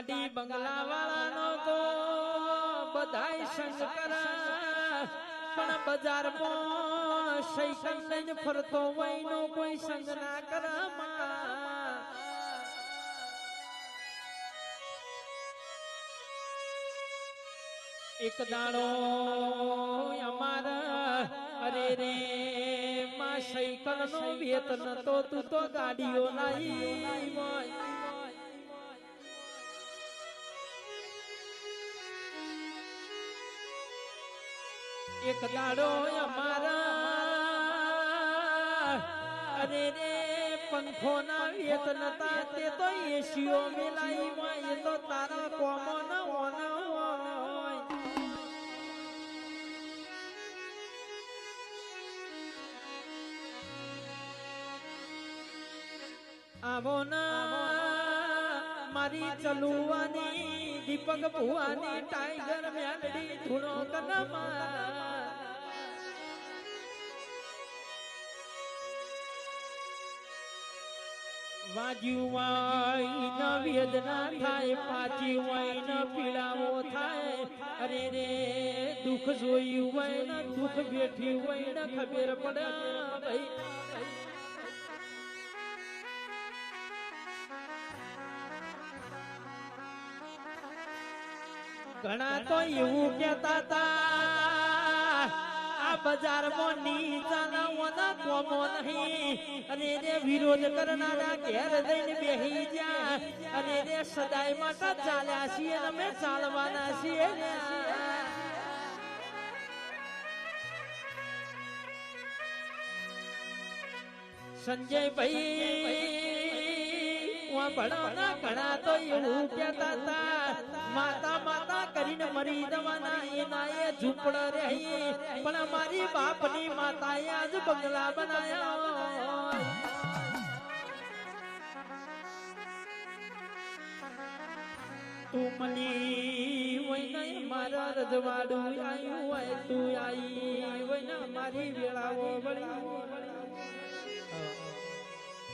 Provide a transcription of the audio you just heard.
ગાડી બંગલા વાળાનો તો બધાય સંગ કરે પણ બજારમાં સૈકલ લઈને ફરતો હોય નો કોઈ સંગ ના કરે એક દાડો અમારા અરે રે માં સાયકલ નો વેતન તો તું તો ગાડીઓ લાઈ એક દાડો અમારા અરે રે પંખો ના વેતન તા તે તો એસીઓ મિલાઈ એ તો તારા કોમો ના ઓના आवो ना मारी चलुवानी दीपक भुवानी टाइगर मेलडी धुनो कनमा वाजी वाई न वेदना थाय पाची वाई न पीड़ावो थाय अरे रे दुख जोई वाई न दुख बेठी वाई न खबर पड़ा भाई ઘણા તો એવું કહેતા હતા આ બજારમાં નીચાના ઓના કોમો નહીં અને રે વિરોધ કરનારા ઘેર જઈને બેહી જા અને રે સદાય માટે ચાલ્યા છીએ અને અમે ચાલવાના છીએ સંજયભાઈ ભણવાના ઘણા તો એવું કહેતા હતા માતા માતા કરીને મરી જવાના એના એ ઝૂંપડા રહી પણ અમારી બાપની માતાએ આજ બંગલા બનાયા તું મળી હોય ને મારા રજવાડું આવ્યું હોય તું આવી હોય ને મારી વેળાઓ વળી